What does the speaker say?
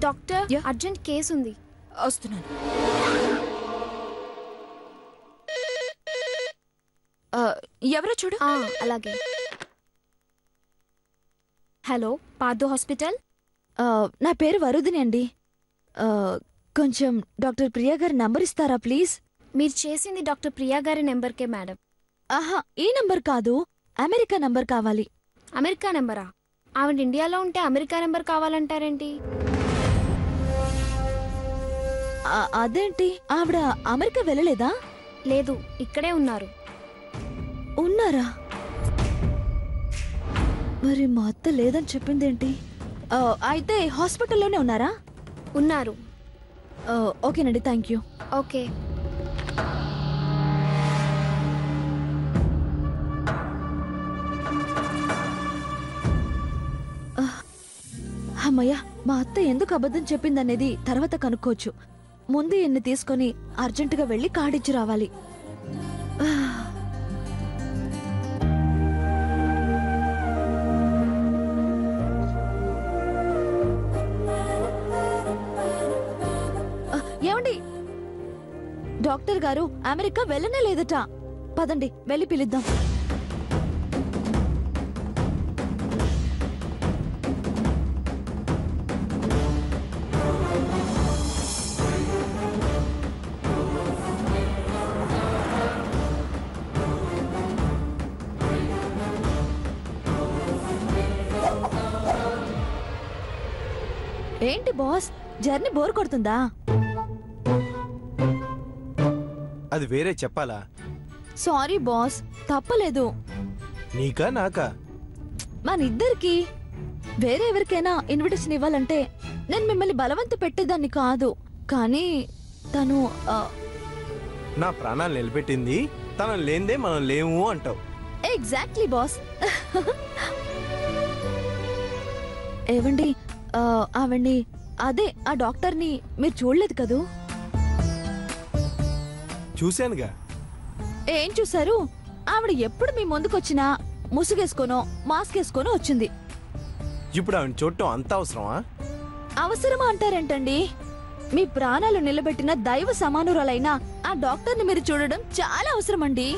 Doctor urgent case ఉంది. వస్తున్నాను. ఎవరో చూడు. అలాగే. Hello, Partha hospital. నా పేరు వరుదిని అండి. కొంచెం డాక్టర్ ప్రియా గారి నంబర్ ఇస్తారా ప్లీజ్? మీరు చేసింది డాక్టర్ ప్రియా గారి నెంబర్కే మేడం. ఆహా, ఈ నంబర్ కాదు, అమెరికా నంబర్ కావాలి. అమెరికా నెంబరా? ఆవిడ ఇండియాలో ఉంటే అమెరికా నెంబర్ కావాలంటారేంటి? అదేంటి, ఆవిడ అమెరికా వెళ్ళలేదా? లేదు, ఇక్కడే ఉన్నారు. ఉన్నారా? మరి మా అత్త లేదని చెప్పిందేంటి? అయితే హాస్పిటల్లోనే ఉన్నారా? ఉన్నారు. ఓకేనండి, థ్యాంక్ యూ. ఓకే. అమ్మయ్యా, మా అత్త ఎందుకు అబద్ధం చెప్పిందనేది తర్వాత కనుక్కోవచ్చు. ముందు ఎన్ని తీసుకొని అర్జెంటుగా వెళ్ళి కార్డిచ్చి రావాలి. ఏమండి, డాక్టర్ గారు అమెరికా వెళ్ళనే లేదట. పదండి వెళ్ళి పిలుద్దాం. ఏంటి బాస్, జర్నీ బోర్ కొడుతుందా? అది వేరే చెప్పాలా? సారీ బాస్, తప్పలేదు. నీకా నాకా? మన ఇద్దరికి. వేరే ఎవరికైనా ఇన్విటేషన్ ఇవ్వాలంటే నేను మిమ్మల్ని బలవంత పెట్టేదాన్ని కాదు. కానీ తను నా ప్రాణాలు నిలబెట్టింది తను లేందే మనం లేము అంటావు. Exactly boss. ఏవండి, ఆవిడ్ని, అదే ఆ డాక్టర్ని మీరు చూడలేదు కదూ? చూశానుగా. ఏం చూసారు? ఆవిడ ఎప్పుడు మీ ముందుకొచ్చినా ముసుగేసుకోనో మాస్క్ వేసుకోనో వచ్చింది. ఇప్పుడు ఆవిడ చూడటం అంత అవసరమా? అవసరమా అంటారేంటండి? మీ ప్రాణాలు నిలబెట్టిన దైవ సమానురాలైన ఆ డాక్టర్ని మీరు చూడడం చాలా అవసరమండి.